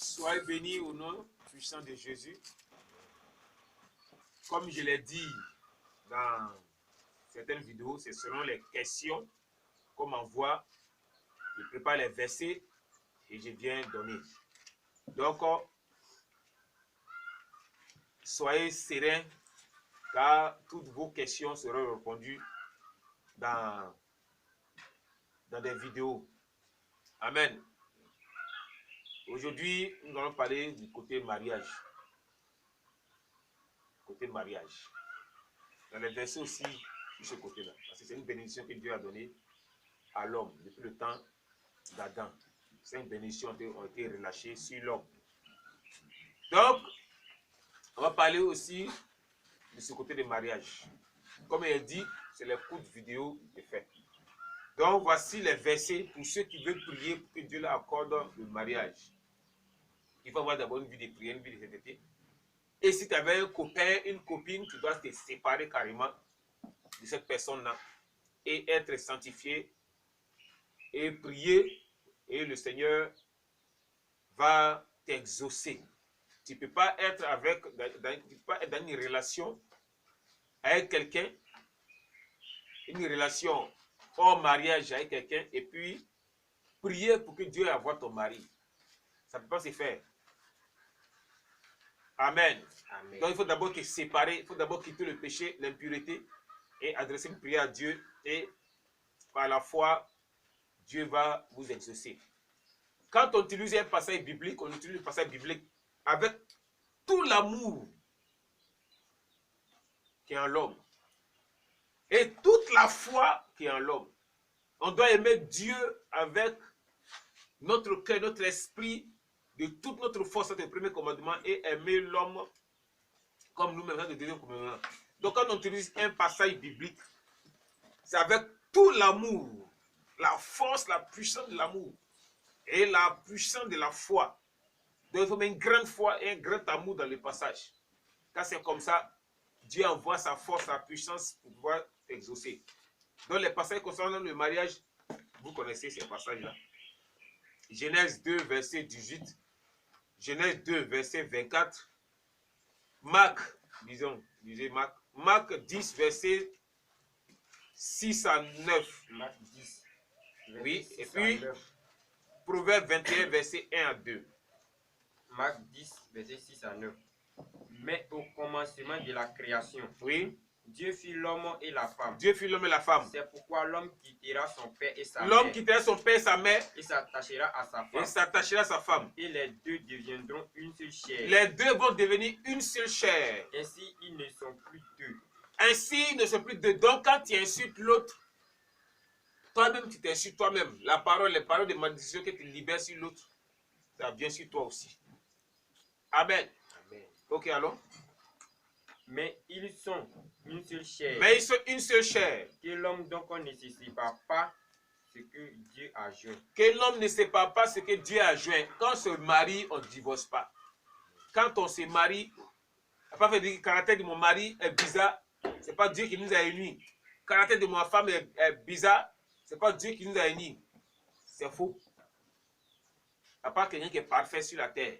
Soyez bénis au nom puissant de Jésus. Comme je l'ai dit dans certaines vidéos, c'est selon les questions qu'on m'envoie. Je prépare les versets et je viens donner. Donc, soyez sereins car toutes vos questions seront répondues dans des vidéos. Amen. Aujourd'hui, nous allons parler du côté mariage. Côté mariage. Dans les versets aussi, sur ce côté-là. Parce que c'est une bénédiction que Dieu a donnée à l'homme depuis le temps d'Adam. Ces bénédictions ont été relâchées sur l'homme. Donc, on va parler aussi de ce côté du mariage. Comme il dit, c'est les courtes vidéos que j'ai faites. Donc, voici les versets pour ceux qui veulent prier pour que Dieu leur accorde le mariage. Il faut avoir d'abord une vie de prière, une vie de sainteté. Et si tu avais un copain, une copine, tu dois te séparer carrément de cette personne-là et être sanctifié et prier et le Seigneur va t'exaucer. Tu ne peux pas être dans une relation avec quelqu'un, une relation hors mariage avec quelqu'un et puis prier pour que Dieu envoie ton mari. Ça ne peut pas se faire. Amen. Amen. Donc il faut d'abord te séparer, il faut d'abord quitter le péché, l'impureté et adresser une prière à Dieu et par la foi, Dieu va vous exaucer. Quand on utilise un passage biblique, on utilise le passage biblique avec tout l'amour qui est en l'homme et toute la foi qui est en l'homme. On doit aimer Dieu avec notre cœur, notre esprit, de toute notre force, c'est le premier commandement, et aimer l'homme comme nous-mêmes, c'est le deuxième commandement. Donc quand on utilise un passage biblique, c'est avec tout l'amour, la force, la puissance de l'amour et la puissance de la foi. Donc il faut mettre une grande foi et un grand amour dans le passage. Quand c'est comme ça, Dieu envoie sa force, sa puissance pour pouvoir exaucer. Donc les passages concernant le mariage, vous connaissez ces passages-là. Genèse 2, verset 18. Genèse 2, verset 24. Marc, lisez Marc. Marc 10, verset 6 à 9. Marc 10. Oui, et puis Proverbe 21, verset 1 à 2. Marc 10, verset 6 à 9. Mais au commencement de la création, Oui. Dieu fit l'homme et la femme. Dieu fit l'homme et la femme. C'est pourquoi l'homme quittera son père et sa mère. L'homme quittera son père et sa mère. Et s'attachera à sa femme. Et s'attachera à sa femme. Et les deux deviendront une seule chair. Les deux vont devenir une seule chair. Ainsi, ils ne sont plus deux. Ainsi, ils ne sont plus deux. Donc, quand tu insultes l'autre, toi-même, tu t'insultes toi-même. Les paroles de malédiction que tu libères sur l'autre, ça vient sur toi aussi. Amen. Amen. Ok, allons. Mais ils sont une seule chair. Mais ils sont une seule chair. Que l'homme donc ne se sépare pas ce que Dieu a joint. Que l'homme ne sépare pas ce que Dieu a joint. Quand on se marie, on ne divorce pas. Quand on se marie, on n'a pas fait dire que le caractère de mon mari est bizarre. Ce n'est pas Dieu qui nous a unis. Le caractère de ma femme est bizarre. Ce n'est pas Dieu qui nous a unis. C'est faux. Il n'y a pas quelqu'un qui est parfait sur la terre.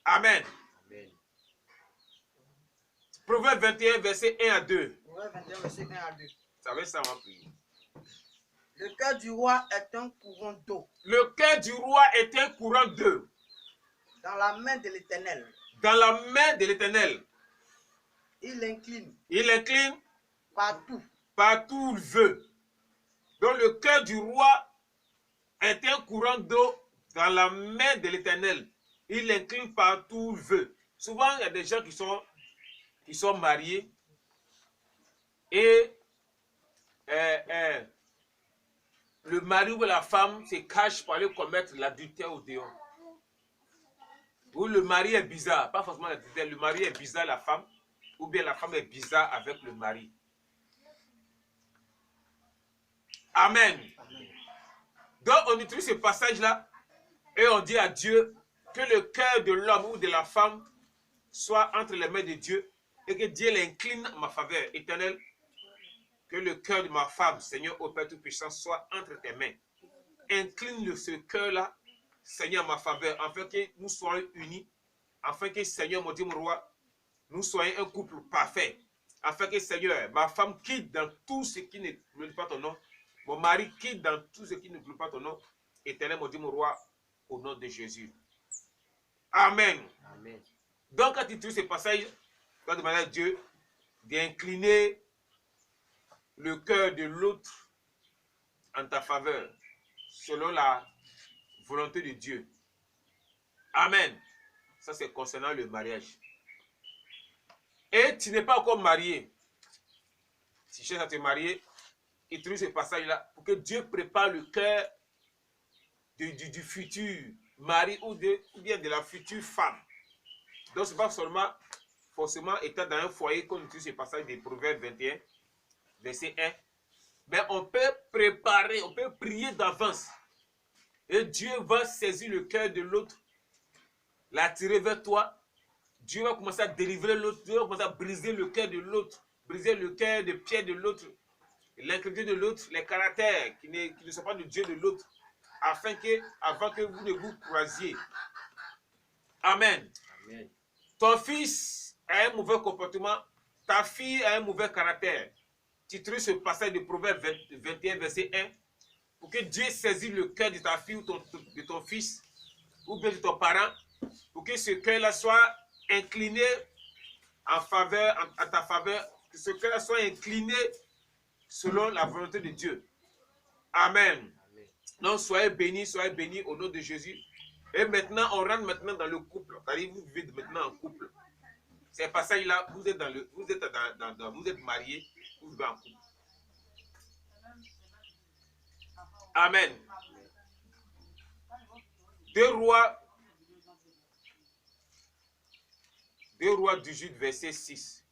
Amen. Amen. Proverbe 21, verset 1 à 2. Proverbe 21, verset 1 à 2. Ça va, ça va prier. Le cœur du roi est un courant d'eau. Le cœur du roi est un courant d'eau. Dans la main de l'Éternel. Dans la main de l'Éternel. Il incline. Il incline partout. Partout où il veut. Donc le cœur du roi est un courant d'eau dans la main de l'Éternel. Il incline partout où il veut. Souvent, il y a des gens qui sont mariés et le mari ou la femme se cache pour aller commettre l'adultère au dehors. Ou le mari est bizarre, pas forcément l'adultère, le mari est bizarre, la femme, ou bien la femme est bizarre avec le mari. Amen. Amen. Donc on utilise ce passage-là et on dit à Dieu que le cœur de l'homme ou de la femme soit entre les mains de Dieu et que Dieu l'incline en ma faveur. Éternel, que le cœur de ma femme, Seigneur, au Père Tout-Puissant, soit entre tes mains. Incline ce cœur-là Seigneur, ma faveur, afin que nous soyons unis, afin que, Seigneur, mon Dieu, mon roi, nous soyons un couple parfait, afin que, Seigneur, ma femme quitte dans tout ce qui ne glorifie pas ton nom, mon mari quitte dans tout ce qui ne glorifie pas ton nom, éternel, mon Dieu, mon roi, au nom de Jésus. Amen. Amen. Donc, quand tu trouves ce passage, tu vas demander à Dieu d'incliner le cœur de l'autre en ta faveur, selon la volonté de Dieu. Amen. Ça, c'est concernant le mariage. Et tu n'es pas encore marié. Si tu cherches à te marier, il trouve ce passage-là pour que Dieu prépare le cœur du futur mari ou bien de la future femme. Donc, ce n'est pas seulement forcément étant dans un foyer qu'on utilise ce passage des Proverbes 21, verset 1. Mais on peut préparer, on peut prier d'avance. Et Dieu va saisir le cœur de l'autre, l'attirer vers toi. Dieu va commencer à délivrer l'autre, Dieu va commencer à briser le cœur de l'autre, briser le cœur de pierre de l'autre, l'incrédulité de l'autre, les caractères qui ne sont pas de Dieu de l'autre, avant que vous ne vous croisiez. Amen. Amen. Ton fils a un mauvais comportement, ta fille a un mauvais caractère. Tu trouves ce passage de Proverbe 21, verset 1, pour que Dieu saisisse le cœur de ta fille ou de ton fils, ou bien de ton parent, pour que ce cœur-là soit incliné en ta faveur, que ce cœur-là soit incliné selon la volonté de Dieu. Amen. Amen. Donc, soyez bénis au nom de Jésus. Et maintenant, on rentre maintenant dans le couple. C'est-à-dire, vous vivez maintenant en couple. Ces passages-là, vous êtes mariés, vous vivez en couple. Amen. 2 Rois 18, verset 6.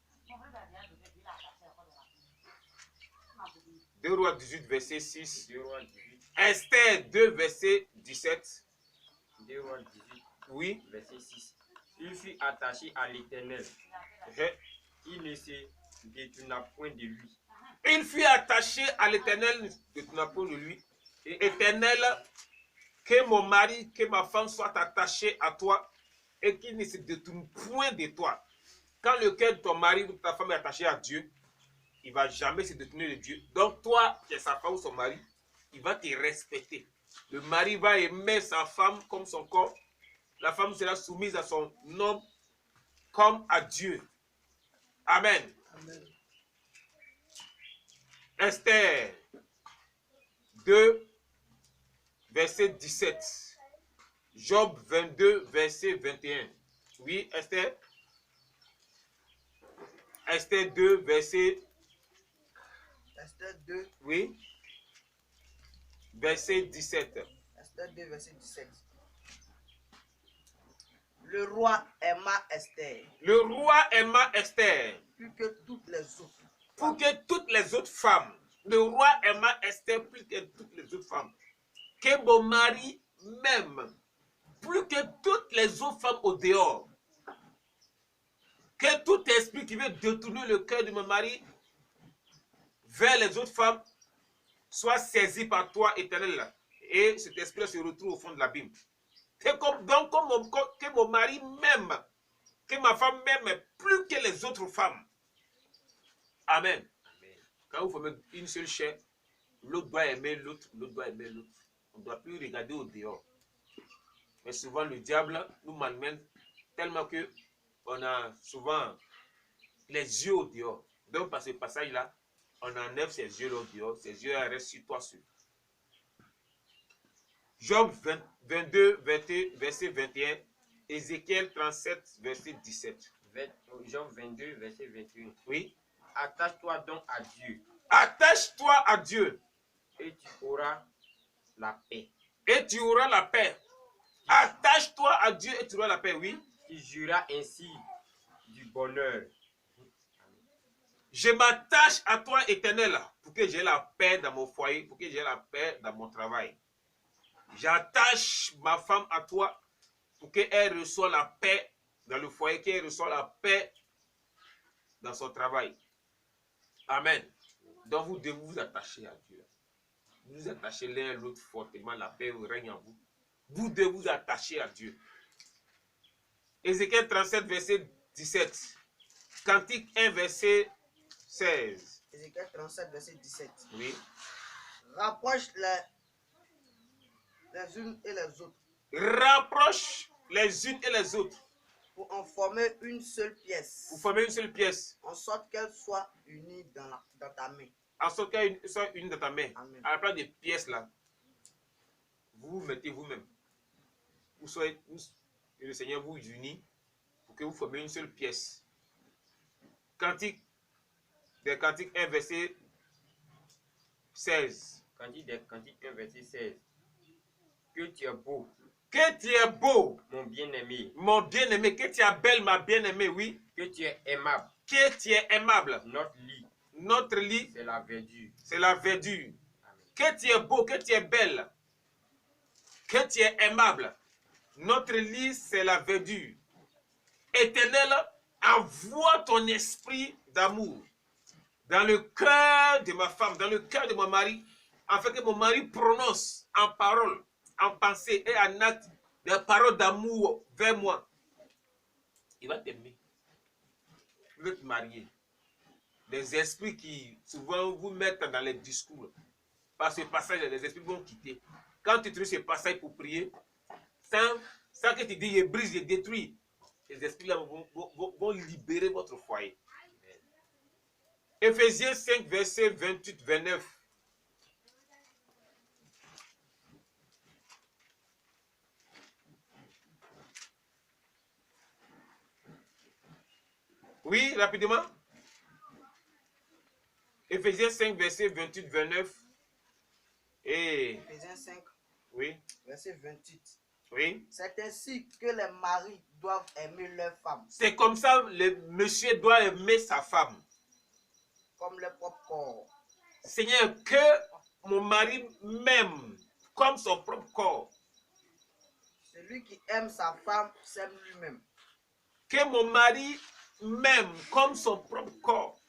2 Rois 18, verset 6. 2 Rois 18. Esther 2, verset 17. 2 Rois 18, Oui. verset 6. Il fut attaché à l'Éternel. Il ne se détourna point de lui. Il fut attaché à l'Éternel, ne se détourna point de lui. Et Éternel, que mon mari, que ma femme soient attachés à toi et qu'ils ne se détournent point de toi. Quand le cœur de ton mari ou de ta femme est attaché à Dieu, il ne va jamais se détourner de Dieu. Donc toi, qui es sa femme ou son mari, il va te respecter. Le mari va aimer sa femme comme son corps. La femme sera soumise à son homme comme à Dieu. Amen. Amen. Esther 2, verset 17. Job 22, verset 21. Oui, Esther. Esther 2, verset... Esther 2. Oui. Verset 17. Esther 2, verset 17. Le roi aima Esther. Le roi aima Esther. Plus que toutes les autres. Plus que toutes les autres femmes. Le roi aima Esther plus que toutes les autres femmes. Que mon mari m'aime plus que toutes les autres femmes au dehors. Que tout esprit qui veut détourner le cœur de mon mari vers les autres femmes soit saisi par toi, Éternel. Et cet esprit se retrouve au fond de l'abîme. Que mon mari m'aime, que ma femme m'aime plus que les autres femmes. Amen. Amen. Quand vous formez une seule chair, l'autre doit aimer l'autre, l'autre doit aimer l'autre. On ne doit plus regarder au dehors. Mais souvent, le diable nous malmène tellement que on a souvent les yeux au dehors. Donc, par ce passage-là, on enlève ses yeux au dehors, ses yeux restent sur toi seul. Job 22, verset 21, Ézéchiel 37, verset 17. Job 22, verset 21. Oui. Attache-toi donc à Dieu. Attache-toi à Dieu. Et tu auras la paix. Et tu auras la paix. Attache-toi à Dieu et tu auras la paix, oui. Tu juras ainsi du bonheur. Je m'attache à toi, Éternel, pour que j'ai la paix dans mon foyer, pour que j'ai la paix dans mon travail. J'attache ma femme à toi pour qu'elle reçoive la paix dans le foyer, qu'elle reçoive la paix dans son travail. Amen. Donc vous devez vous attacher à Dieu. Vous attachez l'un à l'autre fortement, la paix règne en vous. vous devez vous attacher à Dieu. Ézéchiel 37, verset 17. Cantique 1, verset 16. Ézéchiel 37, verset 17. Oui. Rapproche les unes et les autres Rapproche les unes et les autres pour en former une seule pièce, pour former une seule pièce, en sorte qu'elles soient unies dans ta main. en sorte qu'elle soit une dans ta main. Amen. À la place des pièces là, vous vous mettez vous-même. Vous soyez tous, et le Seigneur vous unit pour que vous formiez une seule pièce. Cantique, des Cantiques 1, verset 16. Cantique des Cantiques 1, verset 16. Que tu es beau, Que tu es beau, mon bien-aimé. mon bien-aimé, que tu es belle, ma bien-aimée, oui. Que tu es aimable. Que tu es aimable. Notre lit, Notre lit, c'est la verdure. c'est la verdure. Amen. Que tu es beau, que tu es belle, que tu es aimable. Notre lit, c'est la verdure. Éternel, envoie ton esprit d'amour dans le cœur de ma femme, dans le cœur de mon mari, afin que mon mari prononce en parole, en pensée et en acte des paroles d'amour vers moi. Il va t'aimer. Vous êtes mariés. Des esprits qui souvent vous mettent dans les discours. Par ce passage, les esprits vont quitter. Quand tu utilises ce passage pour prier, sans que tu dis, je brise, je détruis, les esprits-là vont libérer votre foyer. Éphésiens 5, verset 28-29. Oui, rapidement. Éphésiens 5, verset 28-29. Et Éphésiens 5, oui, verset 28. oui. C'est ainsi que les maris doivent aimer leurs femmes, C'est comme ça le monsieur doit aimer sa femme. comme leur propre corps. Seigneur, que mon mari m'aime comme son propre corps. Celui qui aime sa femme s'aime lui-même. Que mon mari m'aime comme son propre corps.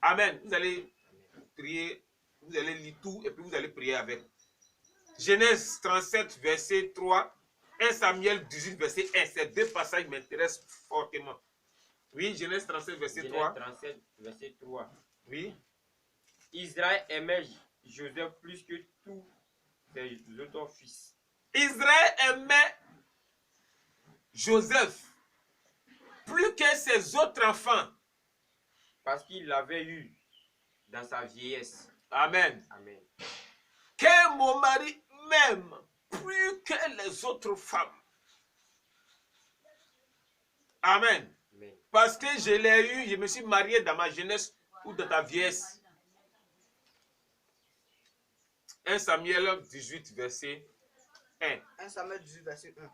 Amen. Vous allez prier, vous allez lire tout et puis vous allez prier avec. Genèse 37, verset 3. 1 Samuel 18, verset 1. Ces deux passages m'intéressent fortement. Oui, Genèse 37, verset Genèse 3. 37, verset 3. Oui. Israël aimait Joseph plus que tous ses autres fils. Israël aimait Joseph plus que ses autres enfants. Parce qu'il l'avait eu dans sa vieillesse. Amen. Amen. Que mon mari m'aime plus que les autres femmes. Amen. Amen. Parce que je l'ai eu, je me suis marié dans ma jeunesse ou dans ta vieillesse. 1 Samuel 18, verset 1. 1 Samuel 18, verset 1.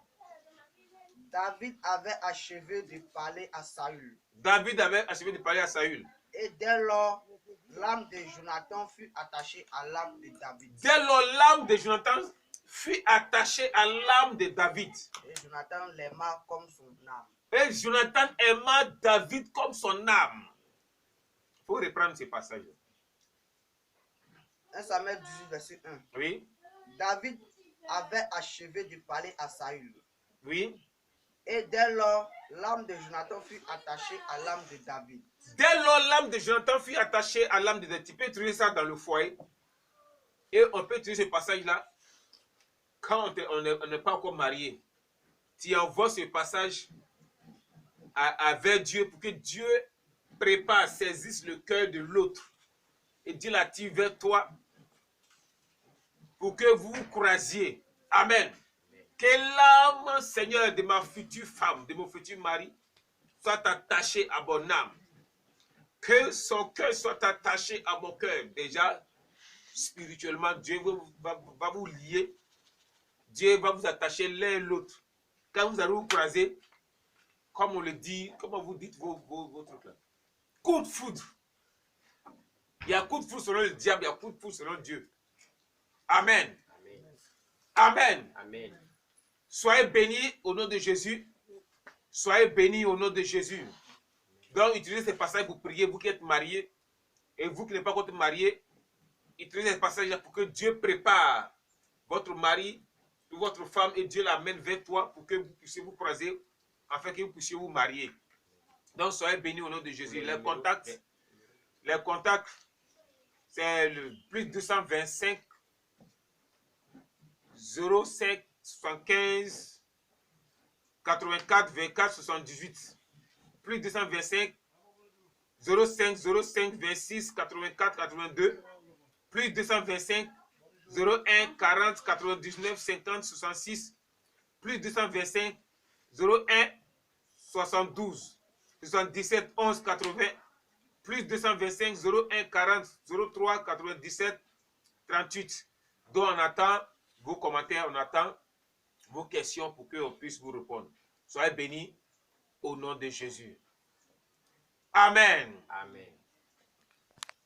David avait achevé de parler à Saül. David avait achevé de parler à Saül. Et dès lors, l'âme de Jonathan fut attachée à l'âme de David. Dès lors, l'âme de Jonathan fut attachée à l'âme de David. Et Jonathan l'aima comme son âme. Et Jonathan aima David comme son âme. Il faut reprendre ce passage. 1 Samuel 18, verset 1. Oui, David avait achevé de parler à Saül. oui. Et dès lors, l'âme de Jonathan fut attachée à l'âme de David. Dès lors, l'âme de Jonathan fut attachée à l'âme de David. Tu peux trouver ça dans le foyer. Et on peut trouver ce passage-là quand on n'est pas encore marié. Tu envoies ce passage avec Dieu pour que Dieu prépare, saisisse le cœur de l'autre et Dieu l'attire vers toi pour que vous vous croisiez. Amen. Que l'âme, Seigneur, de ma future femme, de mon futur mari, soit attachée à mon âme. Que son cœur soit attaché à mon cœur. Déjà, spirituellement, Dieu va vous lier. Dieu va vous attacher l'un et l'autre. Quand vous allez vous croiser, comme on le dit, comment vous dites vos trucs là? Coup de foudre. Il y a coup de foudre selon le diable, il y a coup de foudre selon Dieu. Amen. Amen. Amen. Amen. Soyez bénis au nom de Jésus. Soyez bénis au nom de Jésus. Donc, utilisez ces passages pour prier, vous qui êtes mariés, et vous qui n'êtes pas encore mariés, utilisez ces passages pour que Dieu prépare votre mari que votre femme et Dieu l'amène vers toi pour que vous puissiez vous croiser, afin que vous puissiez vous marier. Donc, soyez bénis au nom de Jésus. Les contacts, c'est le plus 225 05 75 84 24 78. Plus 225 05 05 26 84 82. Plus 225 01 40 99 50 66. Plus 225 01 72 77 11 80. Plus 225 01 40 03 97 38. Donc on attend vos commentaires, on attend vos questions pour qu'on puisse vous répondre. Soyez bénis au nom de Jésus. Amen. Amen.